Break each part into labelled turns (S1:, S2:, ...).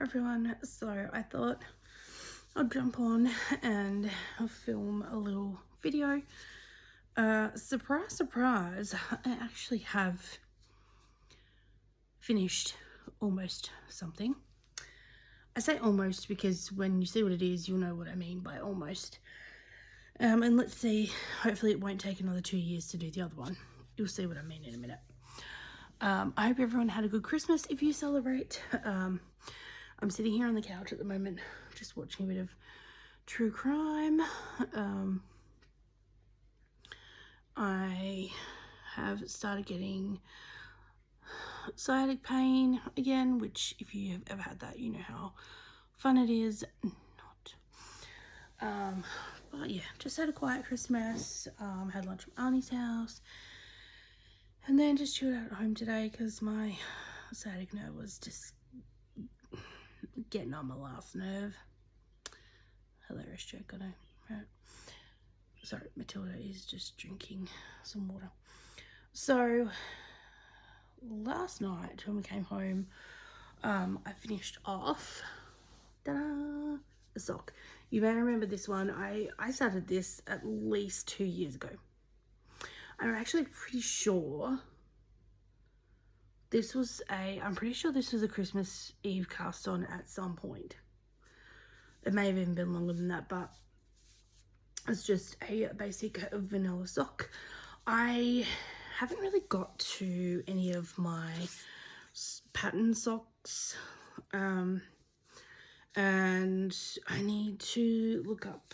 S1: everyone. So I thought I'd jump on and film a little video. Surprise, surprise, I actually have finished almost something. I say almost because when you see what it is, you'll know what I mean by almost. And let's see, hopefully it won't take another 2 years to do the other one. You'll see what I mean in a minute. I hope everyone had a good Christmas if you celebrate. I'm sitting here on the couch at the moment, just watching a bit of true crime. I have started getting sciatic pain again, which if you have ever had that, you know how fun it is. But yeah, just had a quiet Christmas. Had lunch at Arnie's house, and then just chilled out at home today because my sciatic nerve was just getting on my last nerve. Hilarious joke, I know, right? Sorry, Matilda is just drinking some water. So last night when we came home, I finished off a sock. You may remember this one. I started this at least 2 years ago. I'm actually pretty sure I'm pretty sure this was a Christmas Eve cast on at some point. It may have even been longer than that, but it's just a basic vanilla sock. I haven't really got to any of my pattern socks, and I need to look up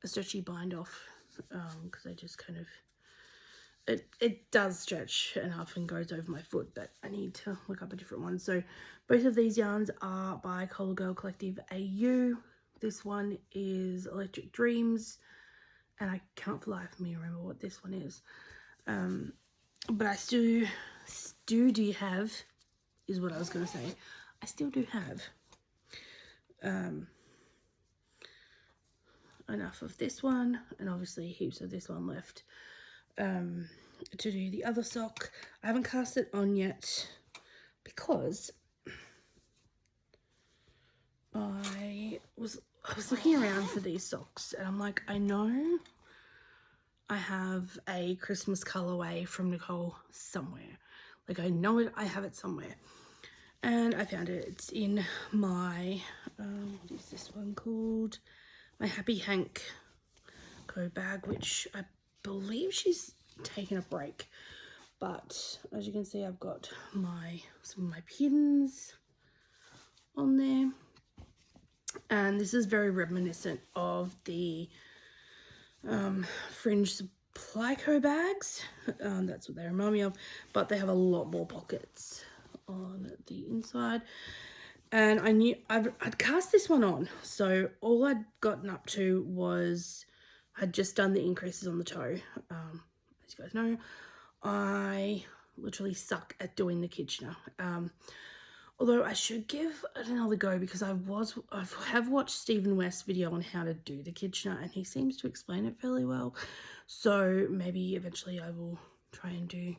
S1: a stretchy bind off, because I just kind of, it does stretch enough and goes over my foot, but I need to look up a different one. So both of these yarns are by Cola Girl Collective AU. This one is Electric Dreams, and I can't for the life of me remember what this one is. But I still do have, is what I was going to say. I still do have enough of this one, and obviously heaps of this one left to do the other sock. I haven't cast it on yet because I was looking around for these socks, and I'm like, I know I have a Christmas colorway from Nicole somewhere. Like, I know it, I have it somewhere. And I found it. It's in my, what is this one called? My Happy Hank go bag, which I believe she's taken a break. But as you can see, I've got some of my pins on there. And this is very reminiscent of the Fringe Supply Co bags. That's what they remind me of, but they have a lot more pockets on the inside. And I knew I'd cast this one on, so all I'd gotten up to was I'd just done the increases on the toe. As you guys know, I literally suck at doing the Kitchener. Although I should give it another go, because I have watched Stephen West's video on how to do the Kitchener, and he seems to explain it fairly well. So maybe eventually I will try and do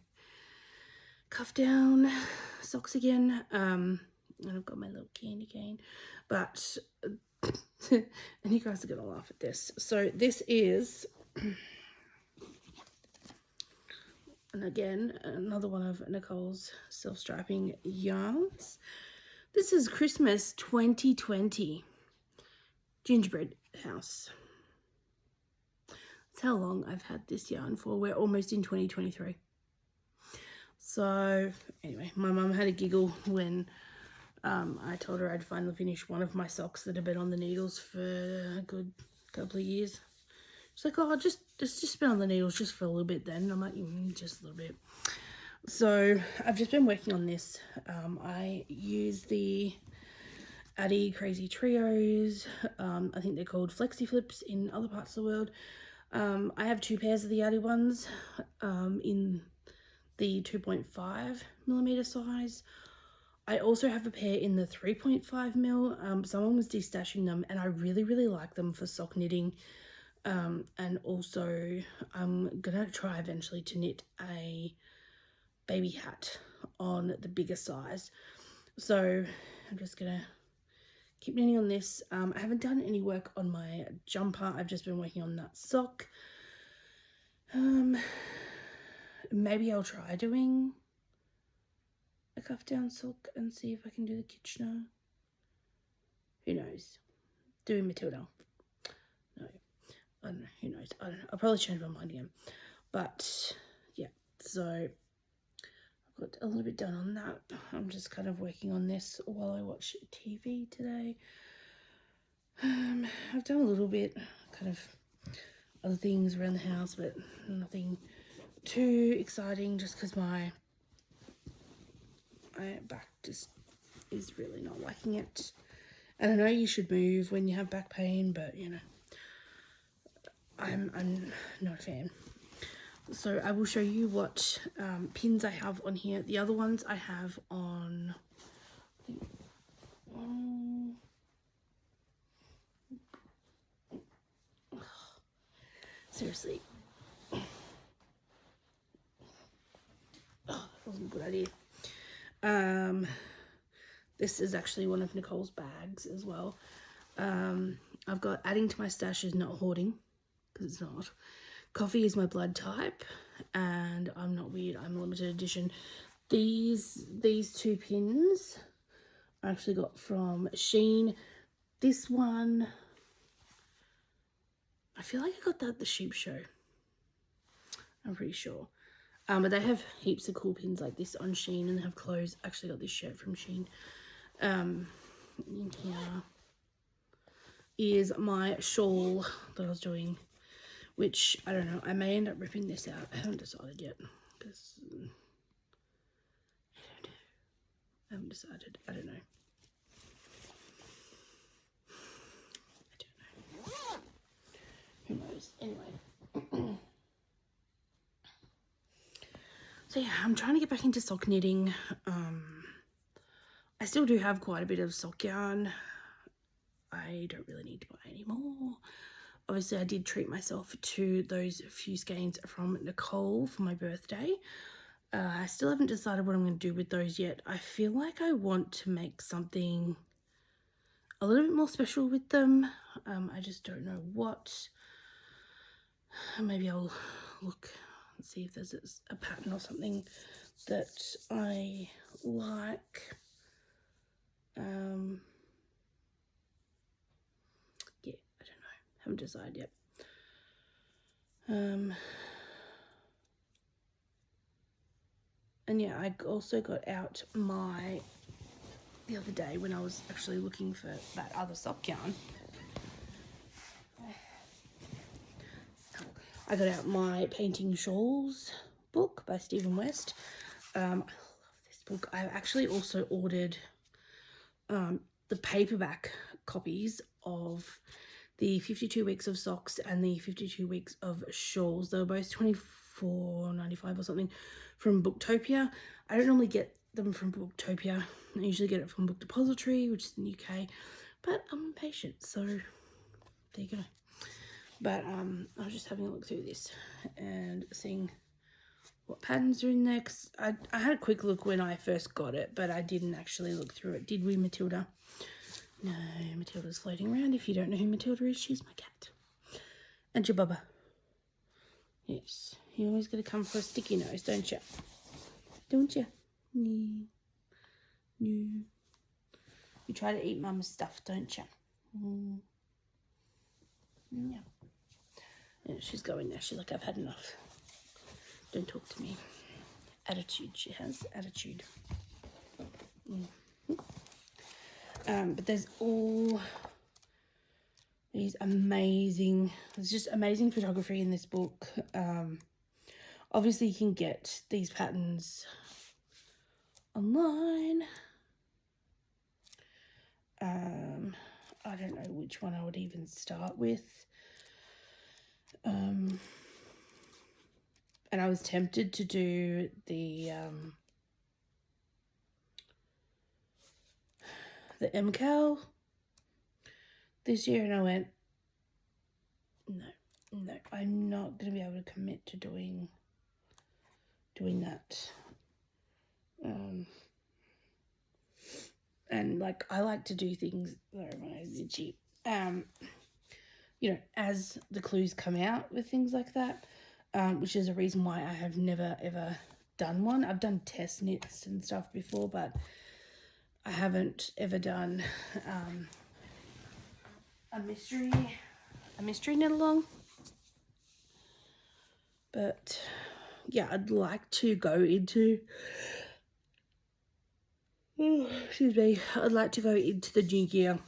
S1: cuff down socks again. And I've got my little candy cane, but and you guys are gonna laugh at this. So this is, and again, another one of Nicole's self-striping yarns. This is Christmas 2020 Gingerbread House. That's how long I've had this yarn for. We're almost in 2023. So anyway, my mum had a giggle when I told her I'd finally finished one of my socks that had been on the needles for a good couple of years. She's like, oh, just been on the needles just for a little bit then. And I'm like, just a little bit. So I've just been working on this. I use the Addi Crazy Trios. I think they're called Flexi Flips in other parts of the world. I have 2 pairs of the Addi ones in the 2.5mm size. I also have a pair in the 3.5mm. Someone was destashing them, and I really, really like them for sock knitting. And also I'm gonna try eventually to knit a baby hat on the bigger size. So I'm just gonna keep knitting on this. I haven't done any work on my jumper. I've just been working on that sock. Maybe I'll try doing a cuff down sock and see if I can do the Kitchener. Who knows? Doing Matilda. No. I don't know. Who knows? I don't know. I'll probably change my mind again. But yeah, so I've got a little bit done on that. I'm just kind of working on this while I watch TV today. I've done a little bit kind of other things around the house, but nothing too exciting, just because my back just is really not liking it. And I know you should move when you have back pain, but you know, I'm not a fan. So I will show you what pins I have on here. The other ones I have on, seriously. Oh, that wasn't a good idea. This is actually one of Nicole's bags as well. I've got adding to my stash is not hoarding, because it's not. Coffee is my blood type, and I'm not weird, I'm a limited edition. These two pins I actually got from Shein. This one, I feel like I got that at the Sheep Show. I'm pretty sure. But they have heaps of cool pins like this on Shein, and they have clothes. I actually got this shirt from Shein. In here is my shawl that I was doing, which I don't know, I may end up ripping this out. I haven't decided yet, because I haven't decided. I don't know. Who knows? Anyway. So yeah, I'm trying to get back into sock knitting. I still do have quite a bit of sock yarn. I don't really need to buy any more. Obviously, I did treat myself to those few skeins from Nicole for my birthday. I still haven't decided what I'm going to do with those yet. I feel like I want to make something a little bit more special with them. I just don't know what. Maybe I'll look and see if there's a pattern or something that I like. Yeah, I don't know. Haven't decided yet. And yeah, I also got out the other day when I was actually looking for that other sock yarn. I got out my Painting Shawls book by Stephen West. I love this book. I actually also ordered the paperback copies of the 52 Weeks of Socks and the 52 Weeks of Shawls. They were both $24.95 or something from Booktopia. I don't normally get them from Booktopia. I usually get it from Book Depository, which is in the UK, but I'm impatient, so there you go. But I was just having a look through this and seeing what patterns are in there, because I had a quick look when I first got it, but I didn't actually look through it. Did we, Matilda? No, Matilda's floating around. If you don't know who Matilda is, she's my cat. And your bubba. Yes, you always got to come for a sticky nose, don't you? Don't you? No. No. You try to eat mama's stuff, don't you? Yeah. Yeah, she's going there. She's like, I've had enough. Don't talk to me. Attitude. She has attitude. But there's all these amazing, there's just amazing photography in this book. Obviously you can get these patterns online. I don't know which one I would even start with. And I was tempted to do the MCAL this year, and I went, no, I'm not going to be able to commit to doing that. And like, I like to do things, sorry, my eyes itchy, you know, as the clues come out with things like that, which is a reason why I have never ever done one. I've done test knits and stuff before, but I haven't ever done a mystery knit along. But yeah, I'd like to go into, excuse me, I'd like to go into the new year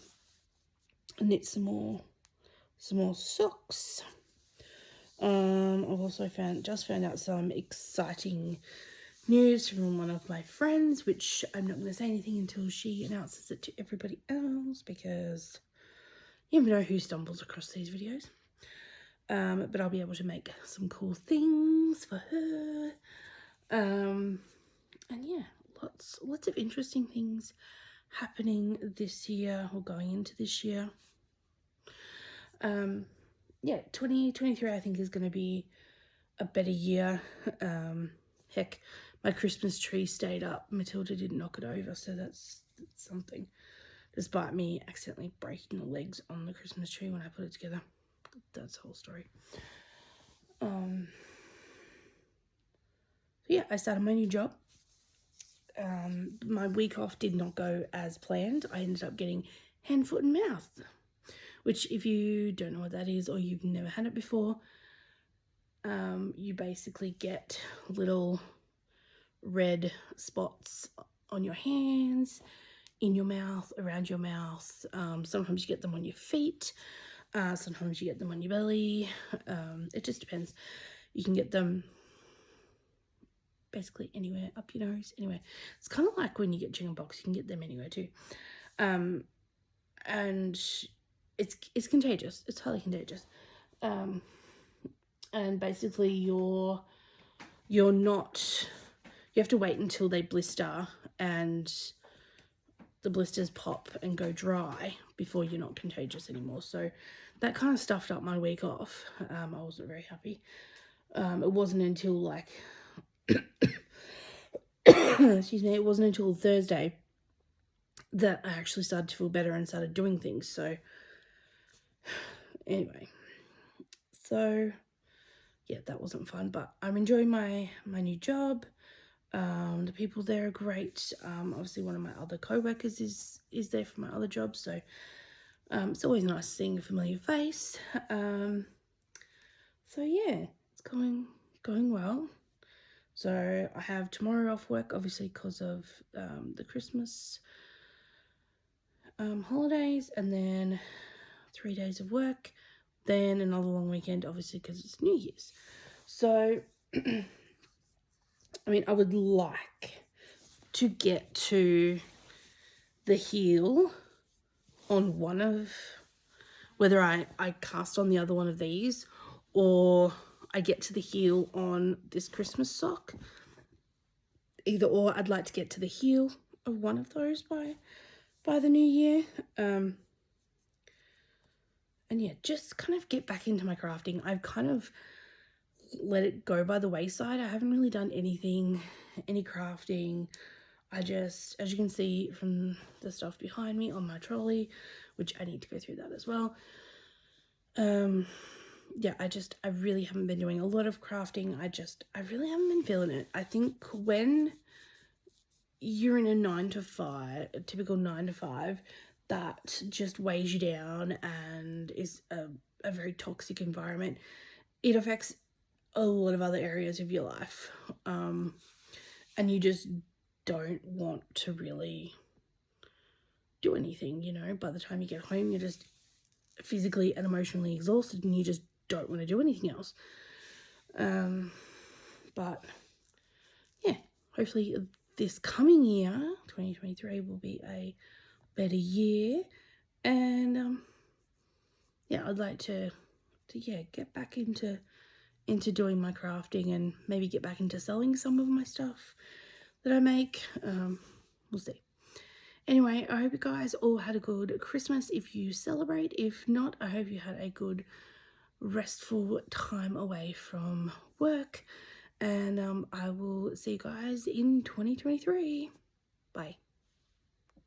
S1: and knit some more socks. I've also just found out some exciting news from one of my friends, which I'm not going to say anything until she announces it to everybody else, because you never know who stumbles across these videos. But I'll be able to make some cool things for her. And yeah, lots of interesting things happening this year, or going into this year. Yeah, 2023 I think is going to be a better year. Heck, my Christmas tree stayed up. Matilda didn't knock it over, so that's something. Despite me accidentally breaking the legs on the Christmas tree when I put it together. That's the whole story. Yeah, I started my new job. My week off did not go as planned. I ended up getting hand, foot and mouth, which, if you don't know what that is, or you've never had it before, you basically get little red spots on your hands, in your mouth, around your mouth. Sometimes you get them on your feet. Sometimes you get them on your belly. It just depends. You can get them basically anywhere, up your nose, anywhere. It's kind of like when you get chickenpox, you can get them anywhere too. And it's contagious. It's highly contagious. And basically you have to wait until they blister and the blisters pop and go dry before you're not contagious anymore. So that kind of stuffed up my week off. I wasn't very happy. It wasn't until like excuse me, it wasn't until Thursday that I actually started to feel better and started doing things. So anyway, so yeah, that wasn't fun, but I'm enjoying my new job. The people there are great. Obviously one of my other co-workers is there for my other job, so it's always nice seeing a familiar face. So yeah, it's going well. So I have tomorrow off work, obviously because of the Christmas holidays, and then 3 days of work, then another long weekend, obviously because it's New Year's. So I mean, I would like to get to the heel on one of, whether I cast on the other one of these, or I get to the heel on this Christmas sock. Either or, I'd like to get to the heel of one of those by the new year. And yeah, just kind of get back into my crafting. I've kind of let it go by the wayside. I haven't really done any crafting. I just, as you can see from the stuff behind me on my trolley, which I need to go through that as well. Yeah, I really haven't been doing a lot of crafting. I really haven't been feeling it. I think when you're in a typical 9 to 5, that just weighs you down and is a very toxic environment. It affects a lot of other areas of your life. And you just don't want to really do anything, you know. By the time you get home, you're just physically and emotionally exhausted and you just don't want to do anything else. But yeah, hopefully this coming year, 2023, will be a better year. And yeah, I'd like to get back into doing my crafting and maybe get back into selling some of my stuff that I make. We'll see. Anyway, I hope you guys all had a good Christmas if you celebrate. If not, I hope you had a good restful time away from work. And I will see you guys in 2023. Bye.